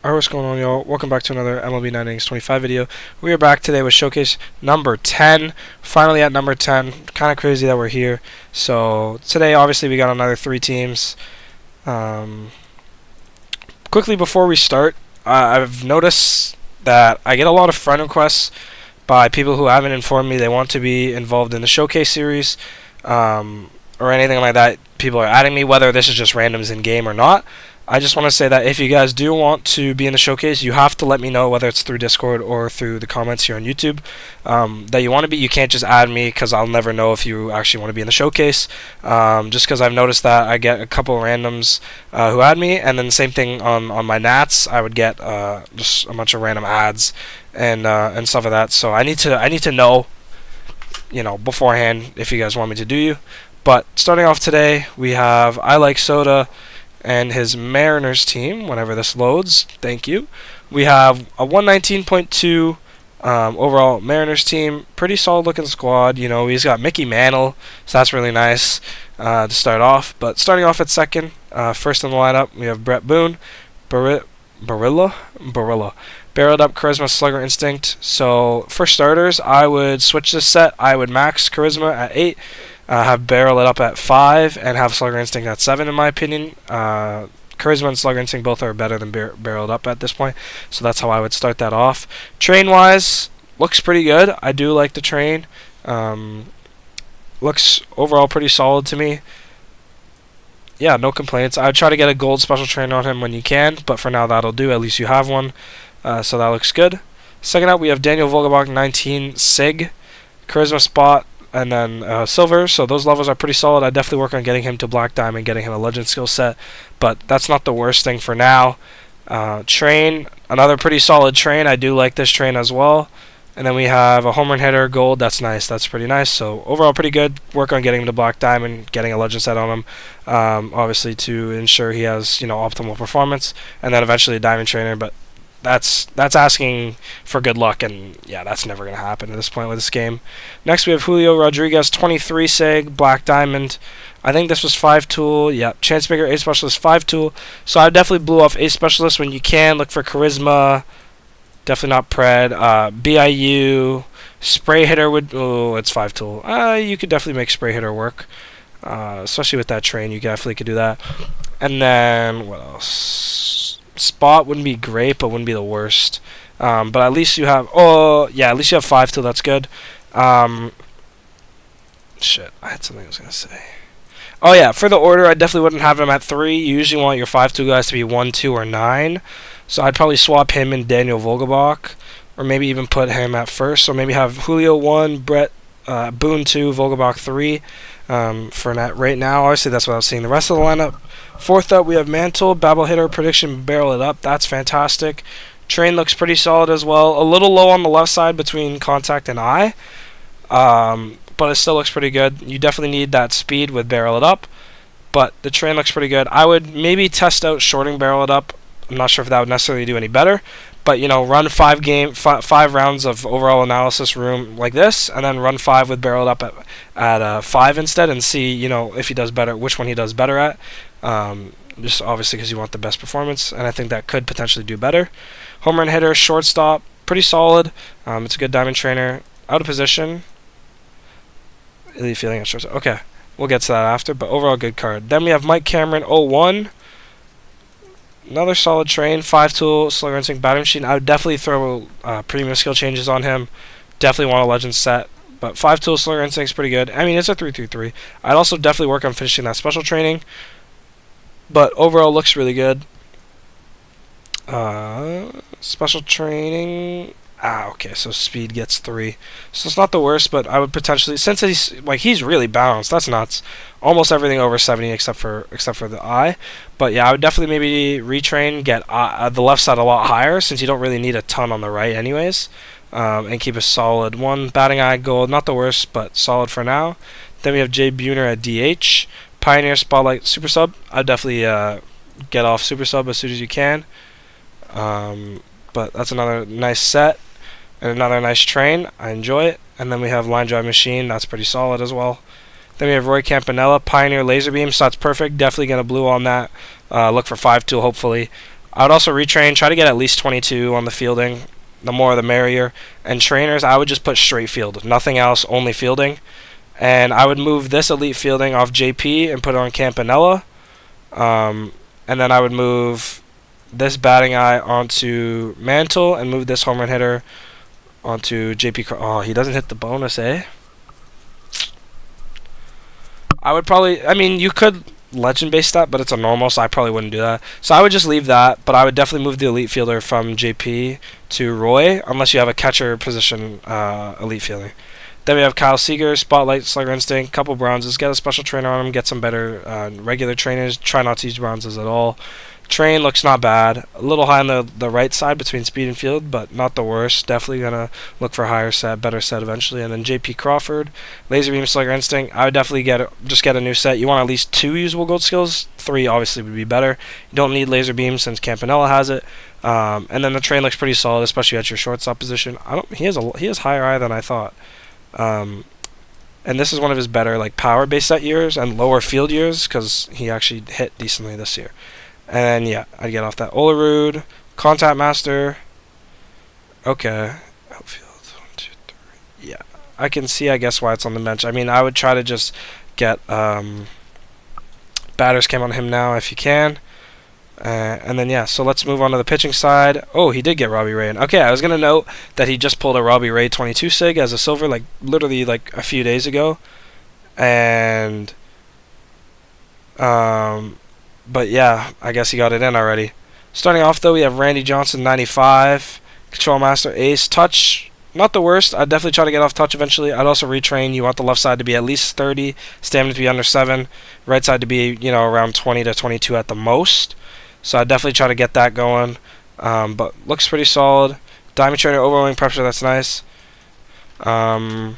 Alright, what's going on, y'all? Welcome back to another MLB Innings 25 video. We are back today with showcase number 10. Finally at number 10. Kind of crazy that we're here. So today, obviously, we got another 3 teams. Quickly before we start, I've noticed that I get a lot of friend requests by people who haven't informed me they want to be involved in the showcase series or anything like that. People are adding me, whether this is just randoms in game or not. I just want to say that if you guys do want to be in the showcase, you have to let me know, whether it's through Discord or through the comments here on YouTube, that you want to be. You can't just add me, because I'll never know if you actually want to be in the showcase. Just because I've noticed that I get a couple of randoms who add me, and then the same thing on my Nats. I would get just a bunch of random ads and stuff like that. So I need to know, beforehand, if you guys want me to do you. But starting off today, we have I Like Soda and his Mariners team. Whenever this loads, thank you. We have a 119.2 overall Mariners team. Pretty solid looking squad. He's got Mickey Mantle, so that's really nice to start off. But starting off at second, first in the lineup, we have Brett Boone, Barilla, barreled up Charisma, Slugger Instinct. So for starters, I would switch this set. I would max Charisma at 8. Have Barrel it up at 5, and have Slugger Instinct at 7, in my opinion. Charisma and Slugger Instinct both are better than Barreled up at this point, so that's how I would start that off. Train-wise, looks pretty good. I do like the train. Looks overall pretty solid to me. Yeah, no complaints. I'd try to get a gold special train on him when you can, but for now that'll do. At least you have one, so that looks good. Second up, we have Daniel Vogelbach, 19 Sig. Charisma spot, and then silver, so those levels are pretty solid. I definitely work on getting him to black diamond, getting him a legend skill set, but that's not the worst thing for now. Train, another pretty solid train. I do like this train as well. And then we have a home run hitter, gold. That's nice. That's pretty nice. So overall, pretty good. Work on getting him to black diamond, getting a legend set on him, obviously to ensure he has optimal performance, and then eventually a diamond trainer. But that's asking for good luck, and yeah, that's never going to happen at this point with this game. Next, we have Julio Rodriguez, 23 Sig, Black Diamond. I think this was 5 tool. Yeah, Chance Maker, Ace Specialist, 5 tool. So I definitely blew off Ace Specialist when you can. Look for Charisma. Definitely not Pred. BIU. Spray Hitter would... Oh, it's 5 tool. You could definitely make Spray Hitter work. Especially with that train, you definitely could do that. And then, what else? Spot wouldn't be great, but wouldn't be the worst. But at least you have... Oh, yeah, at least you have 5 tool. That's good. Shit, I had something I was going to say. Oh, yeah, for the order, I definitely wouldn't have him at 3. You usually want your 5 tool guys to be 1, 2, or 9. So I'd probably swap him and Daniel Vogelbach, or maybe even put him at first. So maybe have Julio 1, Brett Boone 2, Vogelbach 3 for right now. Obviously, that's what I was seeing. The rest of the lineup. Fourth up, we have Mantle, Babble Hitter, Prediction, Barrel it up. That's fantastic. Train looks pretty solid as well. A little low on the left side between Contact and Eye, but it still looks pretty good. You definitely need that speed with Barrel it up, but the train looks pretty good. I would maybe test out shorting Barrel it up. I'm not sure if that would necessarily do any better, but run 5 rounds of overall analysis room like this, and then run 5 with Barreled up at 5 instead, and see if he does better, which one he does better at. Just obviously because you want the best performance, and I think that could potentially do better. Home run hitter, shortstop, pretty solid. It's a good diamond trainer. Out of position. Elite feeling at shortstop. Okay, we'll get to that after, but overall good card. Then we have Mike Cameron, 01. Another solid train, 5 tool, Slugger Instinct, Batting Machine. I would definitely throw premium skill changes on him. Definitely want a legend set. But 5 tool, Slugger Instinct's pretty good. I mean, it's a 3-3-3. I'd also definitely work on finishing that special training. But overall, looks really good. Special training... okay, so speed gets 3. So it's not the worst, but I would potentially... Since he's really balanced, that's nuts. Almost everything over 70 except for the eye. But yeah, I would definitely maybe retrain, get the left side a lot higher, since you don't really need a ton on the right anyways. And keep a solid 1 batting eye gold. Not the worst, but solid for now. Then we have Jay Buhner at DH. Pioneer, Spotlight, Super Sub. I'd definitely get off Super Sub as soon as you can. But that's another nice set. And another nice train. I enjoy it. And then we have Line Drive Machine. That's pretty solid as well. Then we have Roy Campanella, Pioneer Laser Beam. So that's perfect. Definitely going to blue on that. Look for 5 tool, hopefully. I would also retrain, try to get at least 22 on the fielding. The more the merrier. And trainers, I would just put straight field, nothing else, only fielding. And I would move this elite fielding off JP and put it on Campanella. And then I would move this batting eye onto Mantle and move this home run hitter onto JP. Oh, he doesn't hit the bonus, eh? I would probably, I mean, you could legend base that, but it's a normal, so I probably wouldn't do that. So I would just leave that, but I would definitely move the elite fielder from JP to Roy, unless you have a catcher position elite fielding. Then we have Kyle Seager, Spotlight, Slugger Instinct, couple bronzes. Get a special trainer on him, get some better regular trainers. Try not to use bronzes at all. Train looks not bad. A little high on the right side between speed and field, but not the worst. Definitely going to look for a higher set, better set eventually. And then JP Crawford, Laser Beam, Slugger Instinct. I would definitely just get a new set. You want at least 2 usable gold skills. 3 obviously would be better. You don't need Laser Beam since Campanella has it. And then the train looks pretty solid, especially at your shortstop position. He has higher eye than I thought. And this is one of his better like power base set years and lower field years because he actually hit decently this year. And yeah, I'd get off that. Olerud, Contact Master. Okay. Outfield. 1, 2, 3. Yeah. I can see, I guess, why it's on the bench. I mean, I would try to just get batter's cam on him now if you can. And then, yeah, so let's move on to the pitching side. Oh, he did get Robbie Ray in. Okay, I was going to note that he just pulled a Robbie Ray 22 sig as a silver, like, literally, like, a few days ago. And, but yeah, I guess he got it in already. Starting off, though, we have Randy Johnson, 95. Control Master, Ace. Touch, not the worst. I'd definitely try to get off touch eventually. I'd also retrain. You want the left side to be at least 30. Stamina to be under 7. Right side to be, you know, around 20 to 22 at the most. So I'd definitely try to get that going. But looks pretty solid. Diamond Trainer, overwhelming pressure, that's nice. But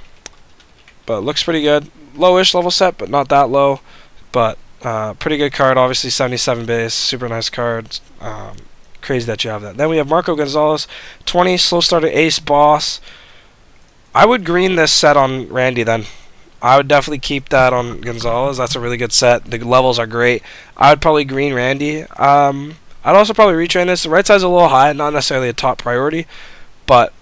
looks pretty good. Lowish level set, but not that low. But pretty good card, obviously 77 base, super nice card. Crazy that you have that. Then we have Marco Gonzalez, 20, slow starter, ace, boss. I would green this set on Randy then. I would definitely keep that on Gonzalez. That's a really good set. The levels are great. I would probably green Randy. I'd also probably retrain this. The right side's a little high, not necessarily a top priority, but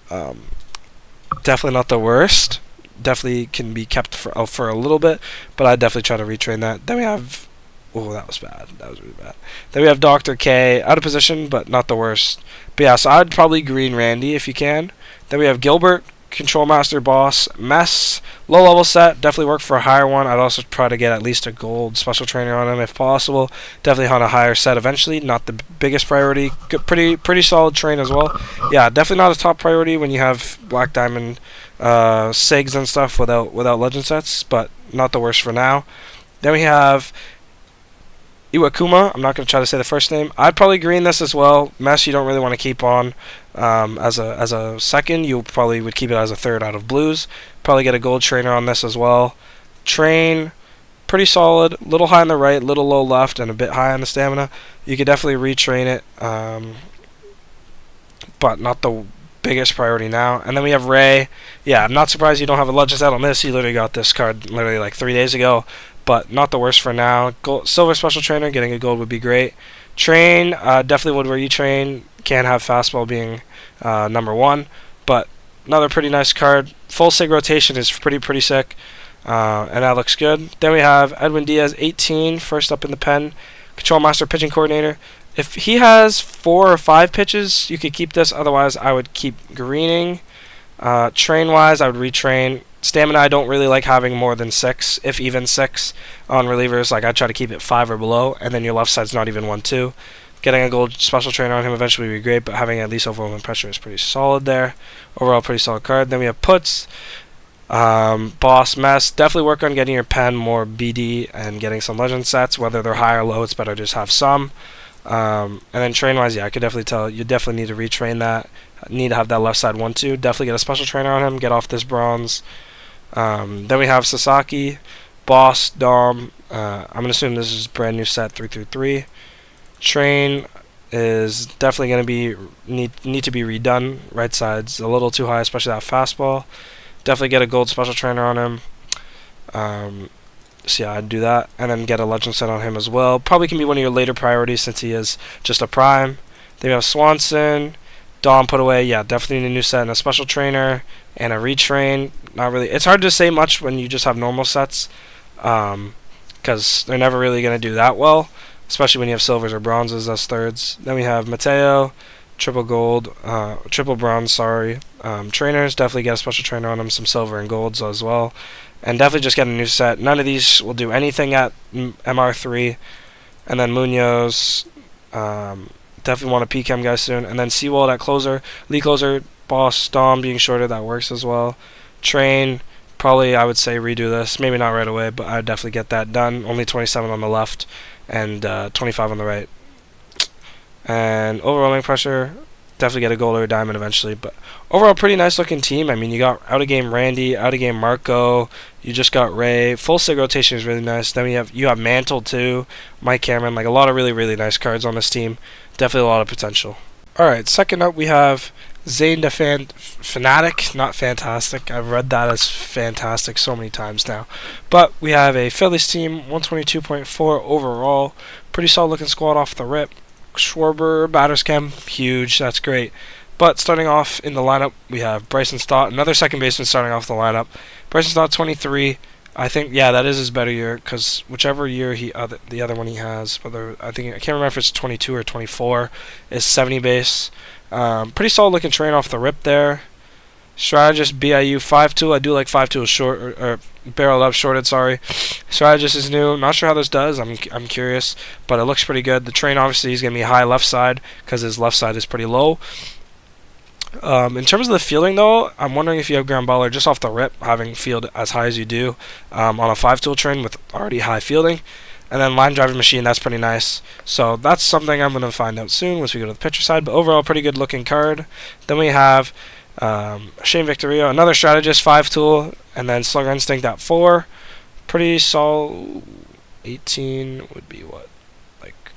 definitely not the worst. Definitely can be kept for a little bit, but I'd definitely try to retrain that. Then we have, oh, that was bad. That was really bad. Then we have Dr. K, out of position, but not the worst. But yeah, so I'd probably green Randy if you can. Then we have Gilbert, Control Master, Boss, Mess, low level set. Definitely work for a higher one. I'd also try to get at least a gold special trainer on him if possible. Definitely on a higher set eventually. Not the biggest priority. Good, pretty solid train as well. Yeah, definitely not a top priority when you have Black Diamond SIGs and stuff without legend sets, but not the worst for now. Then we have Iwakuma. I'm not going to try to say the first name. I'd probably green this as well. Mess you don't really want to keep on as a second. You probably would keep it as a third out of blues. Probably get a gold trainer on this as well. Train, pretty solid. Little high on the right, little low left, and a bit high on the stamina. You could definitely retrain it, but not the biggest priority now. And then we have Ray. Yeah, I'm not surprised you don't have a legend set on this. You literally got this card literally like 3 days ago. But not the worst for now. Gold, silver special trainer, getting a gold would be great. Train, definitely would where you train. Can't have fastball being number 1. But another pretty nice card. Full sig rotation is pretty sick. And that looks good. Then we have Edwin Diaz, 18, first up in the pen. Control Master, pitching coordinator. If he has 4 or 5 pitches, you could keep this. Otherwise, I would keep greening. Train-wise, I would retrain. Stamina, I don't really like having more than 6, if even 6, on relievers. Like, I try to keep it 5 or below, and then your left side's not even 1-2. Getting a gold special trainer on him eventually would be great, but having at least overwhelming pressure is pretty solid there. Overall, pretty solid card. Then we have puts, boss, mess. Definitely work on getting your pen more BD and getting some legend sets. Whether they're high or low, it's better to just have some. And then train-wise, yeah, I could definitely tell you definitely need to retrain that. Need to have that left side 1-2. Definitely get a special trainer on him. Get off this bronze. Then we have Sasaki, Boss, Dom. I'm going to assume this is brand new set 3-3. Train is definitely going to be need to be redone. Right side's a little too high, especially that fastball. Definitely get a gold special trainer on him. So yeah, I'd do that, and then get a legend set on him as well. Probably can be one of your later priorities since he is just a prime. Then we have Swanson, Dom put away. Yeah, definitely need a new set and a special trainer and a retrain. Not really. It's hard to say much when you just have normal sets, because they're never really gonna do that well, especially when you have silvers or bronzes as thirds. Then we have Mateo, triple gold, triple bronze. Sorry. Trainers, definitely get a special trainer on them. Some silver and golds as well. And definitely just get a new set. None of these will do anything at MR3. And then Munoz. Definitely want a PChem guy soon. And then Seawold at closer. Lead closer, boss, Dom being shorter. That works as well. Train. Probably, I would say, redo this. Maybe not right away, but I would definitely get that done. Only 27 on the left. And 25 on the right. And overwhelming pressure. Definitely get a gold or a diamond eventually, but overall pretty nice looking team. I mean, you got out of game Randy, out of game Marco, you just got Ray. Full sig rotation is really nice. Then you have Mantle too, Mike Cameron, like a lot of really nice cards on this team. Definitely a lot of potential. All right, second up we have Zane the Fanatic, not fantastic. I've read that as fantastic so many times now. But we have a Phillies team, 122.4 overall, pretty solid looking squad off the rip. Schwarber, batters chem, huge, that's great. But starting off in the lineup, we have Bryson Stott, another second baseman starting off the lineup. Bryson Stott, 23. I think, yeah, that is his better year, because whichever year the other one he has, I can't remember if it's 22 or 24, is 70 base. Pretty solid looking train off the rip there. Strategist BIU 5-tool. I do like 5-tool short or barreled up shorted. Sorry. Strategist is new. Not sure how this does. I'm curious, but it looks pretty good. The train obviously is gonna be high left side because his left side is pretty low. In terms of the fielding though, I'm wondering if you have ground baller just off the rip, having field as high as you do on a 5-tool train with already high fielding. And then line driving machine, that's pretty nice. So that's something I'm going to find out soon once we go to the pitcher side. But overall, pretty good looking card. Then we have Shane Victorio, another strategist, 5-tool, and then Slugger Instinct at 4. Pretty solid. 18 would be what? Like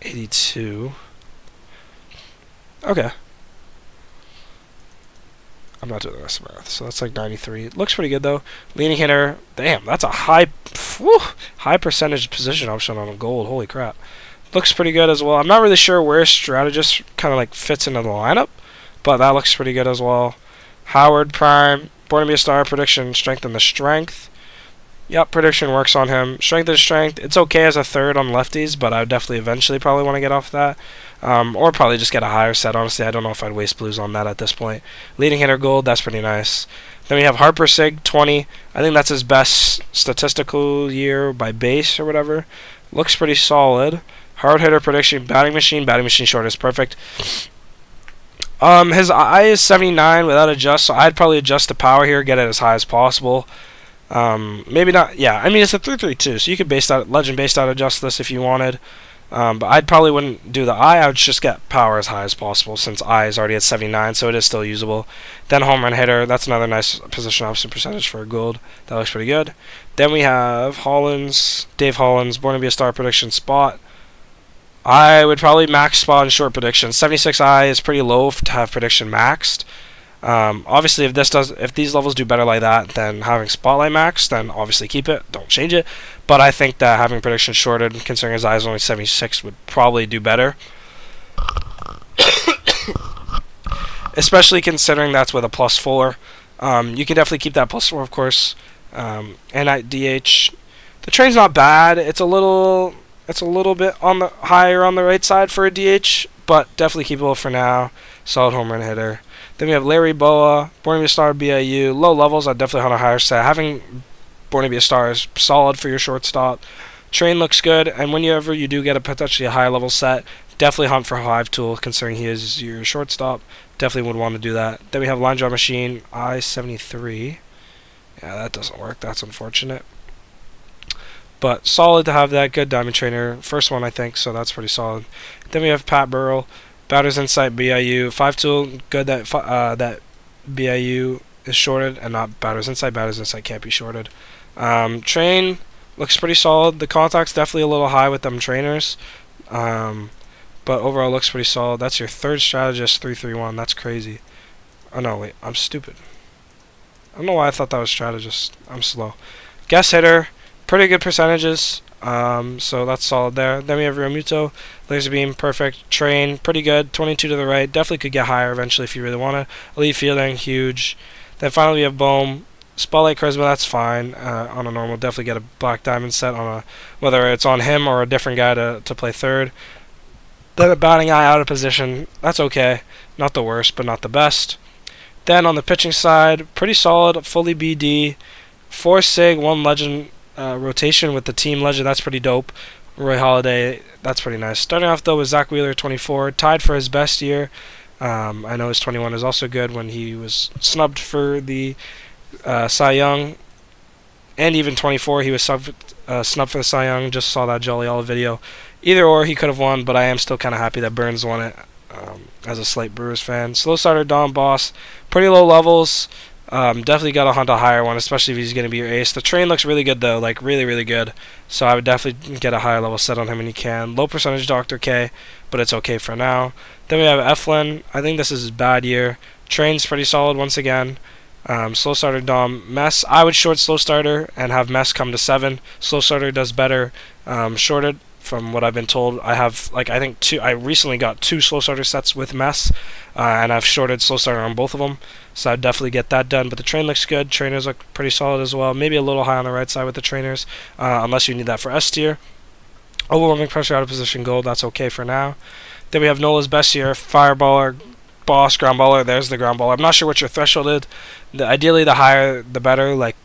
82. Okay. I'm not doing the rest of the math, so that's like 93. It looks pretty good though. Leaning hitter, damn, that's a high percentage position option on a gold. Holy crap. Looks pretty good as well. I'm not really sure where strategist kind of like fits into the lineup, but that looks pretty good as well. Howard Prime, Born to Be a Star, prediction, strength and the strength. Yep, prediction works on him. Strength is strength. It's okay as a third on lefties, but I would definitely eventually probably want to get off that. Or probably just get a higher set. Honestly, I don't know if I'd waste blues on that at this point. Leading hitter gold, that's pretty nice. Then we have Harper Sig, 20. I think that's his best statistical year by base or whatever. Looks pretty solid. Hard hitter prediction, batting machine short is perfect. His eye is 79 without adjust, so I'd probably adjust the power here, get it as high as possible. Maybe not. Yeah, I mean it's a 3-3-2, so you could legend based out adjust this if you wanted. But I probably wouldn't do the eye. I would just get power as high as possible since eye is already at 79, so it is still usable. Then home run hitter. That's another nice position option percentage for a gold. That looks pretty good. Then we have Dave Hollins, Born to Be a Star prediction spot. I would probably max spot in short prediction. 76 eye is pretty low to have prediction maxed. Obviously, if these levels do better like that than having spotlight max, then obviously keep it. Don't change it. But I think that having prediction shorted, considering his eye is only 76, would probably do better. Especially considering that's with a +4. You can definitely keep that +4, of course. And at DH, the train's not bad. It's a little bit on the higher on the right side for a DH, but definitely keepable for now. Solid home run hitter. Then we have Larry Boa, Born to Be a Star, BIU. Low levels, I'd definitely hunt a higher set. Having Born to Be a Star is solid for your shortstop. Train looks good, and whenever you do get a potentially a higher level set, definitely hunt for 5-tool, considering he is your shortstop. Definitely would want to do that. Then we have Line Draw Machine, I-73. Yeah, that doesn't work. That's unfortunate. But solid to have that. Good diamond trainer. First one, I think, so that's pretty solid. Then we have Pat Burrell. Batter's Insight, BIU. 5-tool, good that BIU is shorted, and not Batter's Insight. Batter's Insight can't be shorted. Train looks pretty solid. The contact's definitely a little high with them trainers. But overall looks pretty solid. That's your third strategist, 3-3-1. That's crazy. Oh, no, wait. I'm stupid. don't know why I thought that was strategist. I'm slow. Guest hitter, pretty good percentages. So that's solid there. Then we have Realmuto, laser beam, perfect. Train, pretty good. 22 to the right. Definitely could get higher eventually if you really want to. Elite fielding, huge. Then finally we have Bohm. Spotlight charisma, that's fine. On a normal, definitely get a black diamond set on a, whether it's on him or a different guy to play third. Then a batting eye out of position, that's okay. Not the worst, but not the best. Then on the pitching side, pretty solid, fully BD. 4 Sig, 1 Legend rotation with the team legend, that's pretty dope. Roy Halladay, that's pretty nice. Starting off though with Zach Wheeler, 24, tied for his best year. I know his 21 is also good when he was snubbed for the Cy Young, and even 24, he was snubbed for the Cy Young. Just saw that Jolly Olive video. Either or, he could have won, but I am still kind of happy that Burns won it as a slight Brewers fan. Slow starter, Don Boss, pretty low levels. Definitely got to hunt a higher one, especially if he's going to be your ace. The train looks really good, though, like really, really good. So I would definitely get a higher level set on him when you can. Low percentage Dr. K, but it's okay for now. Then we have Eflin. I think this is his bad year. Train's pretty solid once again. Slow starter Dom. Mess, I would short slow starter and have Mess come to 7. Slow starter does better shorted from what I've been told. I have, like, I think I recently got 2 slow starter sets with Mess, and I've shorted slow starter on both of them, so I'd definitely get that done. But the train looks good. Trainers look pretty solid as well. Maybe a little high on the right side with the trainers, unless you need that for S tier. Overwhelming pressure out of position gold, that's okay for now. Then we have Nola's best year, Fireballer, Boss, Ground Baller. There's the Ground Baller. I'm not sure what your threshold is. Ideally, the higher, the better, like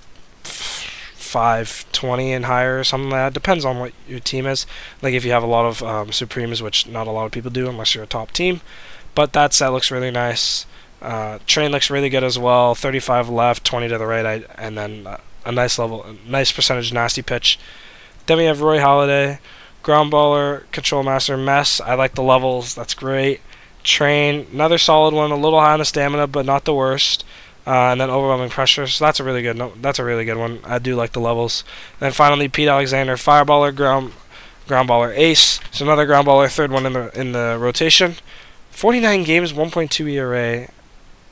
520 and higher or something like that. Depends on what your team is. Like if you have a lot of Supremes, which not a lot of people do unless you're a top team. But that set looks really nice. Train looks really good as well. 35 left, 20 to the right, and then a nice percentage nasty pitch. Then we have Roy Halladay, Ground Baller, Control Master, Mess. I like the levels. That's great. Train, another solid one, a little high on the stamina, but not the worst. And then overwhelming pressure, so that's a really good. That's a really good one. I do like the levels. And then finally, Pete Alexander, Fireballer, ground baller, ace. So another ground baller, third one in the rotation. 49 games, 1.2 ERA,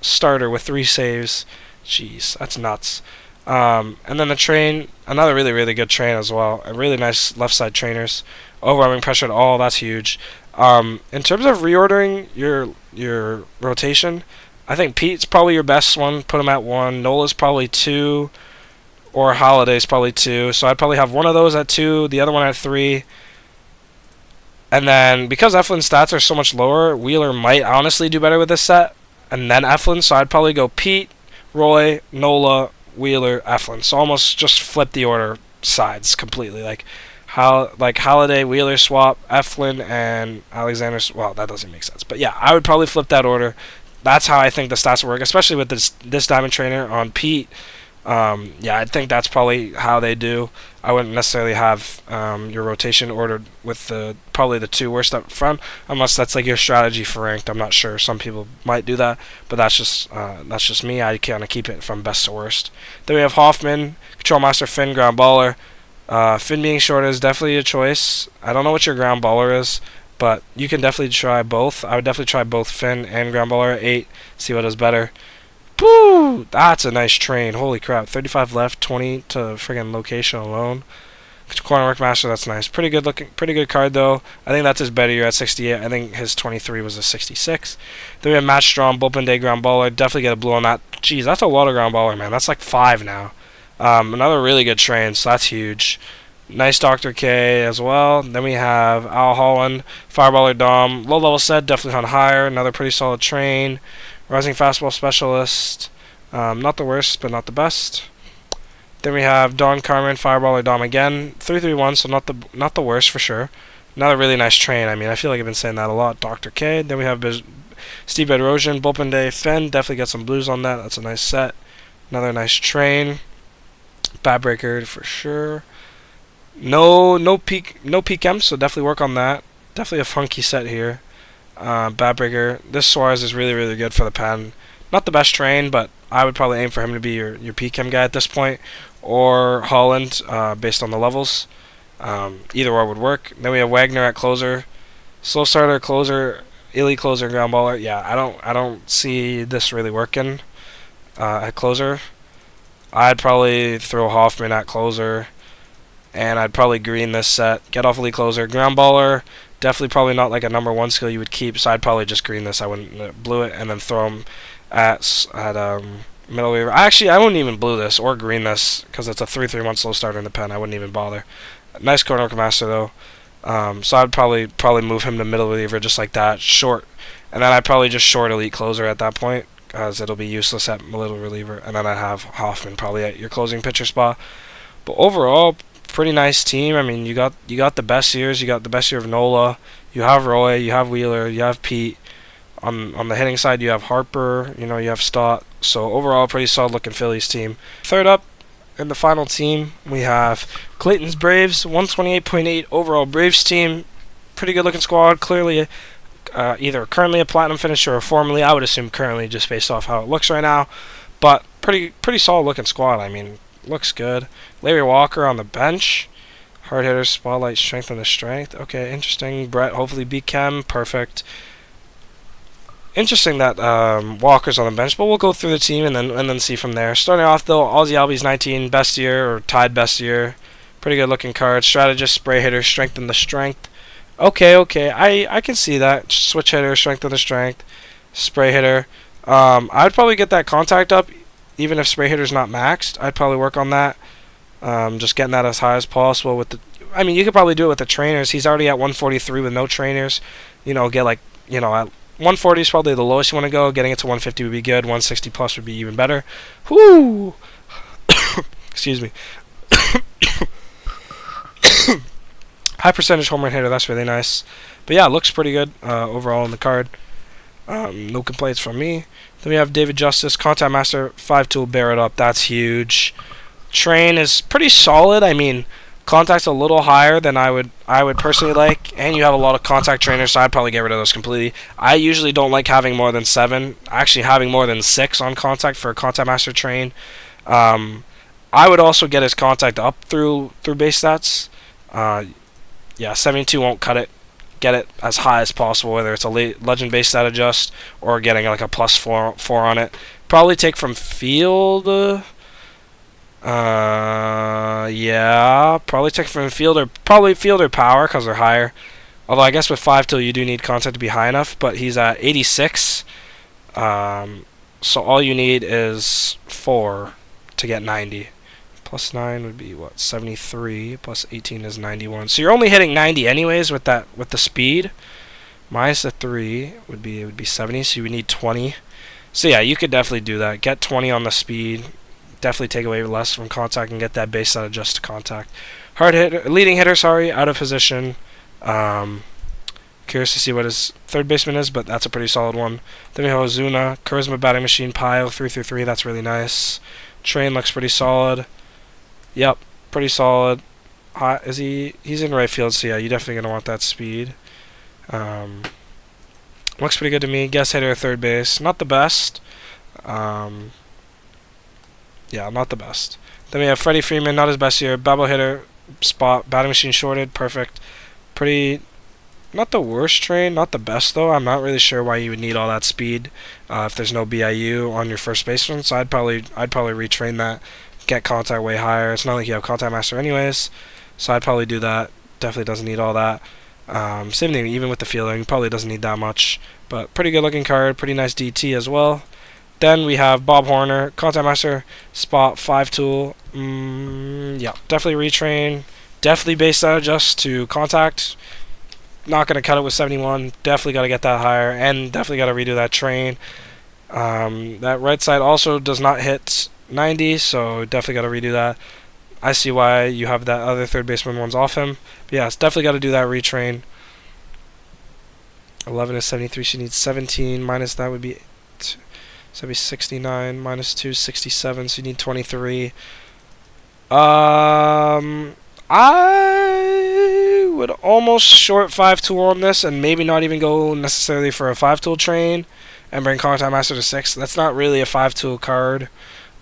starter with 3 saves. Jeez, that's nuts. And then the train, another really, really good train as well. A really nice left side trainers. Overwhelming pressure at all, that's huge. In terms of reordering your rotation, I think Pete's probably your best one. Put him at 1. Nola's probably 2, or Holladay's probably 2. So I'd probably have one of those at 2, the other one at 3. And then because Eflin's stats are so much lower, Wheeler might honestly do better with this set, and then Eflin. So I'd probably go Pete, Roy, Nola, Wheeler, Eflin. So almost just flip the order sides completely. Like Halladay, Wheeler swap, Eflin, and Alexander. Well, that doesn't make sense. But yeah, I would probably flip that order. That's how I think the stats work, especially with this diamond trainer on Pete. Yeah, I think that's probably how they do. I wouldn't necessarily have your rotation ordered with probably the 2 worst up front, unless that's like your strategy for ranked. I'm not sure. Some people might do that, but that's just me. I kind of keep it from best to worst. Then we have Hoffman, Control Master, Finn, Ground Baller. Finn being short is definitely a choice. I don't know what your Ground Baller is, but you can definitely try both. I would definitely try both Finn and Ground Baller at 8. See what is better. Woo! That's a nice train. Holy crap. 35 left, 20 to friggin' location alone. Corner Work Master, that's nice. Pretty good card though. I think that's his better year at 68. I think his 23 was a 66. Then we have Matt Strom, Bullpen Day, Ground Baller. Definitely get a blue on that. Jeez, that's a lot of Ground Baller, man. That's like 5 now. Another really good train, so that's huge. Nice Dr. K as well. Then we have Al Holland, Fireballer Dom. Low level set, definitely on higher. Another pretty solid train. Rising Fastball Specialist. Not the worst, but not the best. Then we have Don Carmen, Fireballer Dom again. 331, so not the worst for sure. Another really nice train. I mean, I feel like I've been saying that a lot. Dr. K. Then we have Steve Bedrosian, Bullpen Day, Finn. Definitely got some blues on that. That's a nice set. Another nice train. Bad Breaker for sure. No peak M, so definitely work on that. Definitely a funky set here. Bad Breaker. This Suarez is really, really good for the pen. Not the best train, but I would probably aim for him to be your PChem guy at this point, or Holland, based on the levels. Either or would work. Then we have Wagner at closer, slow starter, closer, elite closer, ground baller. Yeah, I don't see this really working at closer. I'd probably throw Hoffman at closer, and I'd probably green this set. Get off elite closer. Ground baller, definitely probably not like a number 1 skill you would keep, so I'd probably just green this. I wouldn't blue it, and then throw him at middle reliever. Actually, I wouldn't even blue this or green this because it's a 3-3-1 slow starter in the pen. I wouldn't even bother. Nice corner master though. So I'd probably move him to middle reliever just like that, short, and then I'd probably just short elite closer at that point, as it'll be useless at middle reliever, and then I'd have Hoffman probably at your closing pitcher spot. But overall, pretty nice team. I mean, you got the best years. You got the best year of Nola. You have Roy. You have Wheeler. You have Pete. On the hitting side, you have Harper. You have Stott. So overall, pretty solid looking Phillies team. Third up in the final team, we have Clayton's Braves, 128.8 overall Braves team. Pretty good looking squad. Clearly, either currently a platinum finisher or formerly. I would assume currently, just based off how it looks right now. But pretty solid looking squad. I mean, looks good. Larry Walker on the bench. Hard hitters, spotlight, strength, and the strength. Okay, interesting. Brett, hopefully beat Chem. Perfect. Interesting that Walker's on the bench, but we'll go through the team and then see from there. Starting off though, Ozzy Albies 19, best year or tied best year. Pretty good looking card. Strategist, spray hitter, strength and the strength. Okay, I can see that. Switch hitter, strength and the strength. Spray hitter. I'd probably get that contact up, even if spray hitter's not maxed. I'd probably work on that. Just getting that as high as possible with the. I mean, you could probably do it with the trainers. He's already at 143 with no trainers. Get like at 140 is probably the lowest you want to go. Getting it to 150 would be good. 160 plus would be even better. Whoo! Excuse me. High percentage home run hitter. That's really nice. But yeah, looks pretty good overall in the card. No complaints from me. Then we have David Justice, Contact Master, 5-tool, bear it up. That's huge. Train is pretty solid. I mean, contact's a little higher than I would personally like, and you have a lot of contact trainers, so I'd probably get rid of those completely. I usually don't like having more than 7. Actually, having more than 6 on contact for a Contact Master train. I would also get his contact up through base stats. Yeah, 72 won't cut it. Get it as high as possible, whether it's a legend base stat adjust or getting like a +4 on it. Probably take from field. Yeah, probably take from field or power because they're higher. Although I guess with 5-tool you do need contact to be high enough, but he's at 86. So all you need is 4 to get 90. +9 would be what? 73 plus 18 is 91. So you're only hitting 90 anyways with the speed. Minus the 3 would be 70. So you would need 20. So yeah, you could definitely do that. Get 20 on the speed. Definitely take away less from contact and get that base stat adjust to contact. Leading hitter, out of position. Curious to see what his third baseman is, but that's a pretty solid one. Then we have Ozuna, charisma, batting machine, pile, 3-3-3. That's really nice. Train looks pretty solid. Yep, pretty solid. He's in right field, so yeah, you're definitely gonna want that speed. Looks pretty good to me. Guess hitter, third base, not the best. Yeah, not the best. Then we have Freddie Freeman, not his best year. Bubble hitter, spot, batting machine shorted, perfect. Pretty, not the worst train, not the best though. I'm not really sure why you would need all that speed if there's no BIU on your first baseman. So I'd probably retrain that, get contact way higher. It's not like you have Contact Master anyways, so I'd probably do that. Definitely doesn't need all that. Same thing even with the fielding, probably doesn't need that much. But pretty good looking card, pretty nice DT as well. Then we have Bob Horner, Contact Master, spot, 5-tool. Yeah, definitely retrain. Definitely base that adjust to contact. Not going to cut it with 71. Definitely got to get that higher. And definitely got to redo that train. That right side also does not hit 90, so definitely got to redo that. I see why you have that other third baseman ones off him. But yeah, it's definitely got to do that retrain. 11 is 73. She needs 17. Minus that would be... So that'd be 69 minus 2, 67. So you need 23. I would almost short 5-tool on this and maybe not even go necessarily for a 5-tool train and bring Contact Master to 6. That's not really a 5-tool card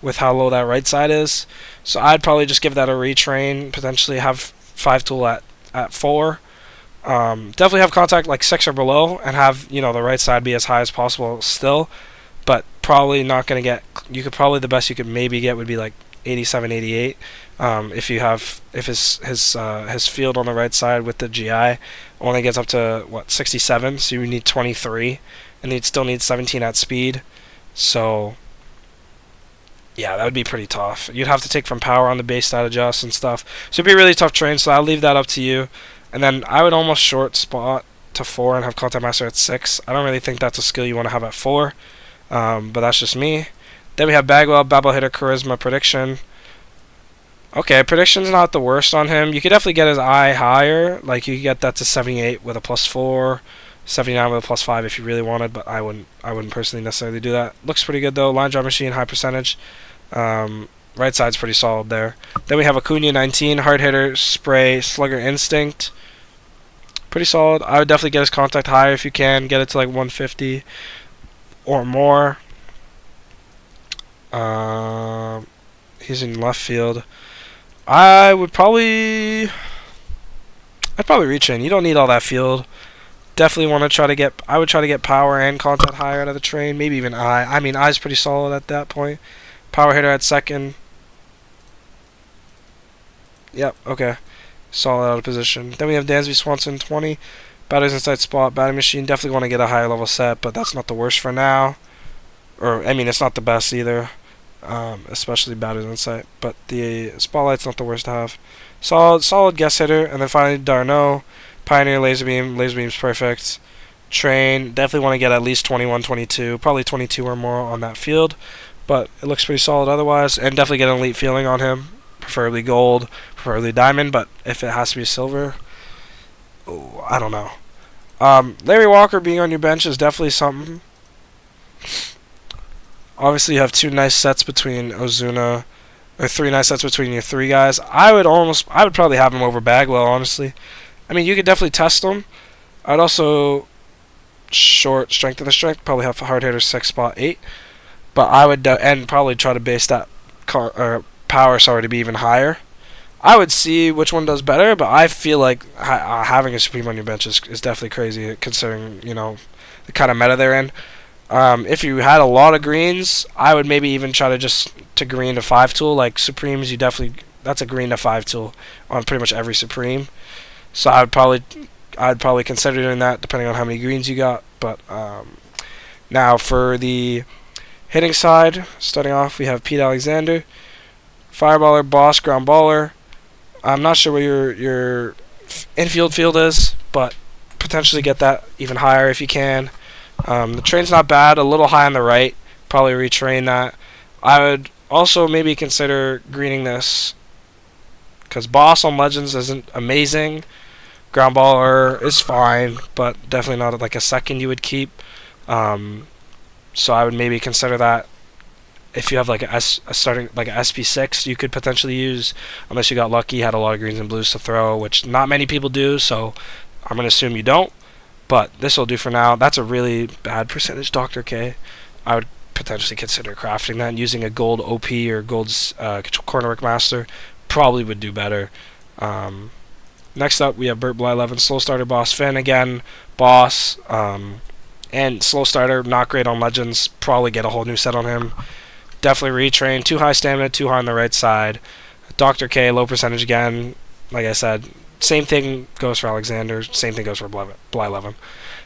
with how low that right side is. So I'd probably just give that a retrain, potentially have 5-tool at 4. Definitely have contact like 6 or below and have, the right side be as high as possible still. But probably not going to get... the best you could maybe get would be like 87, 88. If his field on the right side with the GI only gets up to what 67, so you need 23, and he'd still need 17 at speed. So yeah, that would be pretty tough. You'd have to take from power on the base stat adjust and stuff. So it'd be a really tough train. So I'll leave that up to you. And then I would almost short spot to 4 and have Contact Master at 6. I don't really think that's a skill you want to have at 4, but that's just me. Then we have Bagwell, Babble Hitter, Charisma, Prediction. Okay, Prediction's not the worst on him. You could definitely get his eye higher. Like, you could get that to 78 with a +4, 79 with a +5 if you really wanted, but I wouldn't personally necessarily do that. Looks pretty good, though. Line Drive Machine, high percentage. Right side's pretty solid there. Then we have Acuna, 19, Hard Hitter, Spray, Slugger, Instinct. Pretty solid. I would definitely get his contact higher if you can. Get it to like 150 or more. He's in left field. I'd probably retrain. You don't need all that field. Definitely want to try to get. I would try to get power and contact higher out of the train. Maybe even eye. I mean, eye's pretty solid at that point. Power hitter at second. Yep. Okay. Solid out of position. Then we have Dansby Swanson, 20. Batter's inside spot. Batting machine. Definitely want to get a higher level set, but that's not the worst for now. Or I mean, it's not the best either. Especially batter's inside. But the spotlight's not the worst to have. Solid guest hitter, and then finally Darno. Pioneer, laser beam. Laser beam's perfect. Train. Definitely want to get at least 21, 22. Probably 22 or more on that field. But it looks pretty solid otherwise. And definitely get an elite feeling on him. Preferably gold. Preferably diamond. But if it has to be silver, oh, I don't know. Larry Walker being on your bench is definitely something. Obviously, you have 2 nice sets between Ozuna. Or 3 nice sets between your 3 guys. I would probably have him over Bagwell, honestly. I mean, you could definitely test them. I'd also short strength of the strength, probably have a hard hitter 6 spot 8. But I would and probably try to base that power to be even higher. I would see which one does better, but I feel like having a Supreme on your bench is definitely crazy considering the kind of meta they're in. If you had a lot of greens, I would maybe even try to green to 5 tool like Supremes. That's a green to 5 tool on pretty much every Supreme. So I'd probably consider doing that depending on how many greens you got. But now for the hitting side, starting off we have Pete Alexander, Fireballer, Boss, Ground Baller. I'm not sure what your infield field is, but potentially get that even higher if you can. The train's not bad, a little high on the right. Probably retrain that. I would also maybe consider greening this because Boss on Legends isn't amazing. Ground Baller is fine, but definitely not like a second you would keep. So I would maybe consider that. If you have like a starting like a SP6, you could potentially use, unless you got lucky, had a lot of greens and blues to throw, which not many people do. So I'm gonna assume you don't. But this will do for now. That's a really bad percentage, Dr. K. I would potentially consider crafting that and using a gold OP or gold's corner work master. Probably would do better. Next up, we have Burt Bly 11, slow starter, Boss, Finn again, Boss, and slow starter, not great on Legends. Probably get a whole new set on him. Definitely retrain. Too high stamina, too high on the right side. Dr. K, low percentage again. Like I said, same thing goes for Alexander. Same thing goes for Bly 11.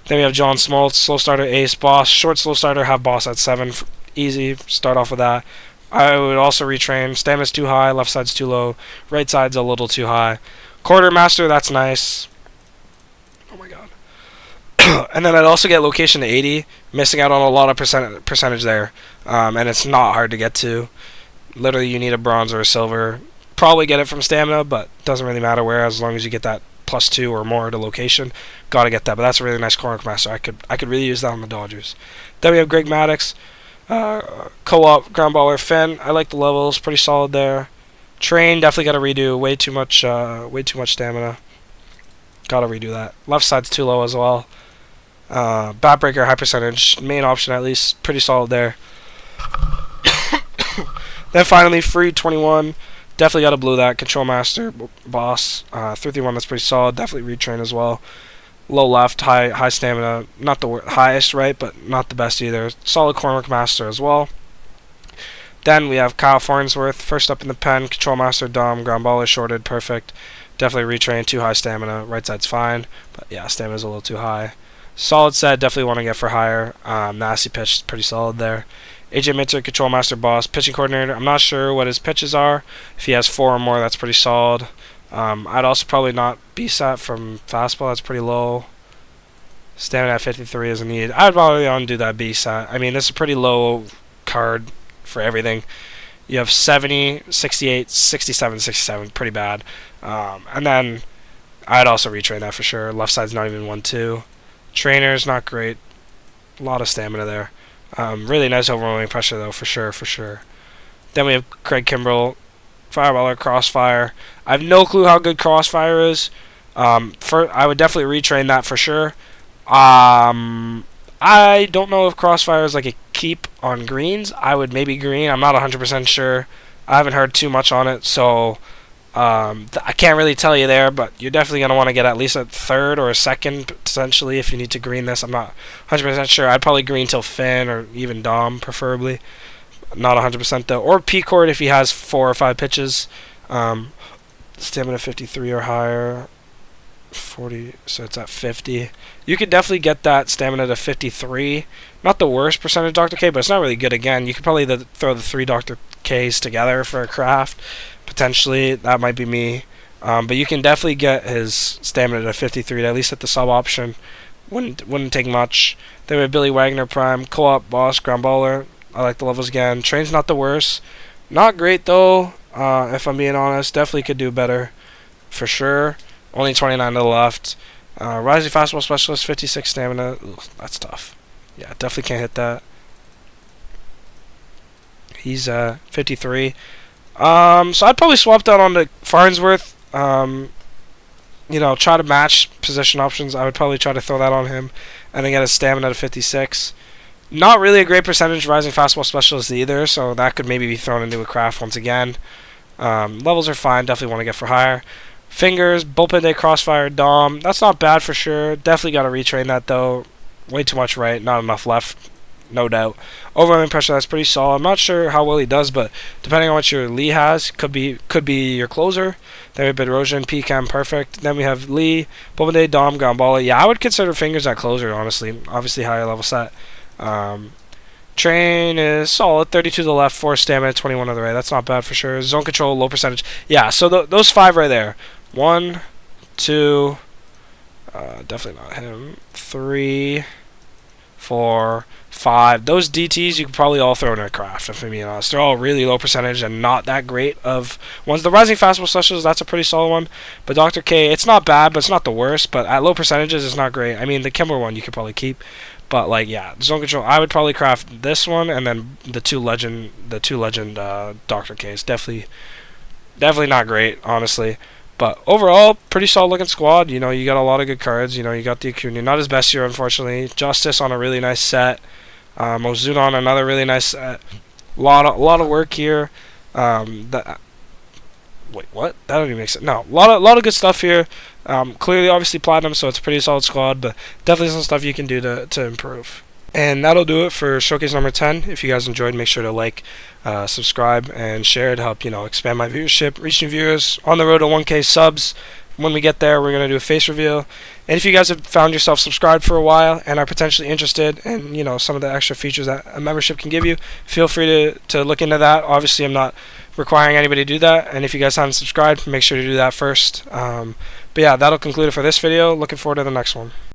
Then we have John Smoltz, slow starter, ace, Boss. Short slow starter, have Boss at 7. Easy. Start off with that. I would also retrain. Stamina's too high, left side's too low, right side's a little too high. Quartermaster, that's nice. Oh my god. And then I'd also get location to 80, missing out on a lot of percentage there. And it's not hard to get to. Literally, you need a bronze or a silver. Probably get it from stamina, but doesn't really matter where, as long as you get that +2 or more to location. Gotta get that, but that's a really nice corner master. I could really use that on the Dodgers. Then we have Greg Maddux, co-op, ground baller, Finn. I like the levels, pretty solid there. Train, definitely gotta redo. Way too much stamina. Gotta redo that. Left side's too low as well. Bat breaker, high percentage, main option at least, pretty solid there. Then finally, free 21. Definitely got to blue that. Control master, Boss. 331, that's pretty solid. Definitely retrain as well. Low left, high stamina. Not the highest, right, but not the best either. Solid corner master as well. Then we have Kyle Farnsworth, first up in the pen, Control Master, Dom, ground baller, shorted, perfect. Definitely retrain, too high stamina. Right side's fine, but yeah, stamina's a little too high. Solid set, definitely want to get for higher. Nasty pitch, pretty solid there. AJ Mitchell, Control Master, Boss, pitching coordinator. I'm not sure what his pitches are. If he has 4 or more, that's pretty solid. I'd also probably not be set from fastball, that's pretty low. Stamina at 53 isn't needed. I'd probably undo that B set. I mean, this is a pretty low card for everything. You have 70, 68, 67, 67, pretty bad. And then I'd also retrain that for sure. Left side's not even 1-2. Trainer's not great. A lot of stamina there. Really nice overwhelming pressure though, for sure. Then we have Craig Kimbrell, Fireballer, Crossfire. I have no clue how good Crossfire is. I would definitely retrain that for sure. I don't know if Crossfire is like a keep on greens. I would maybe green. I'm not 100% sure. I haven't heard too much on it, so I can't really tell you there, but you're definitely going to want to get at least a third or a second, potentially, if you need to green this. I'm not 100% sure. I'd probably green till Finn or even Dom, preferably. Not 100% though. Or P-Cord if he has 4 or 5 pitches. Stamina 53 or higher. 40, so it's at 50. You could definitely get that stamina to 53. Not the worst percentage Dr. K, but it's not really good again. You could probably throw the 3 Dr. Ks together for a craft. Potentially, that might be me. But you can definitely get his stamina to 53, at least at the sub option. Wouldn't take much. Then we have Billy Wagner Prime, Co-op, Boss, Ground Baller. I like the levels again. Train's not the worst. Not great though, if I'm being honest. Definitely could do better, for sure. Only 29 to the left. Rising Fastball Specialist, 56 stamina. Ugh, that's tough. Yeah, definitely can't hit that. He's 53. So I'd probably swap that onto Farnsworth. Try to match position options. I would probably try to throw that on him and then get his stamina to 56. Not really a great percentage Rising Fastball Specialist either, so that could maybe be thrown into a craft once again. Levels are fine. Definitely want to get for higher. Fingers, Bullpen Day, Crossfire, Dom. That's not bad for sure. Definitely got to retrain that though. Way too much right. Not enough left. No doubt. Overwhelming pressure, that's pretty solid. I'm not sure how well he does, but depending on what your Lee has, could be your closer. Then we have Bedrosian, PCAM, perfect. Then we have Lee, Bullpen Day, Dom, Gambala. Yeah, I would consider Fingers that closer, honestly. Obviously, higher level set. Train is solid, 32 to the left, 4 stamina, 21 to the right. That's not bad for sure. Zone control, low percentage. Yeah, so those 5 right there. 1, 2, definitely not him. 3, 4, 5. Those DTs you could probably all throw in a craft, if I'm being honest. They're all really low percentage and not that great of ones. The Rising Fastball Specialist, that's a pretty solid one. But Dr. K, it's not bad, but it's not the worst. But at low percentages, it's not great. I mean, the Kimber one you could probably keep. But like, yeah, zone control. I would probably craft this one and then the two legend Dr. K's. Definitely not great, honestly. But overall, pretty solid looking squad. You got a lot of good cards. You got the Acuna, not his best year, unfortunately. Justice on a really nice set. Ozuna on another really nice set. A lot of work here. Wait, what? That don't even make sense. No, a lot of good stuff here. Clearly, obviously, platinum, so it's a pretty solid squad, but definitely some stuff you can do to improve. And that'll do it for showcase number 10. If you guys enjoyed, make sure to like, subscribe, and share to help expand my viewership, reach new viewers. On the road to 1K subs. When we get there, we're going to do a face reveal. And if you guys have found yourself subscribed for a while and are potentially interested in some of the extra features that a membership can give you, feel free to look into that. Obviously, I'm not requiring anybody to do that. And if you guys haven't subscribed, make sure to do that first. But yeah, that'll conclude it for this video. Looking forward to the next one.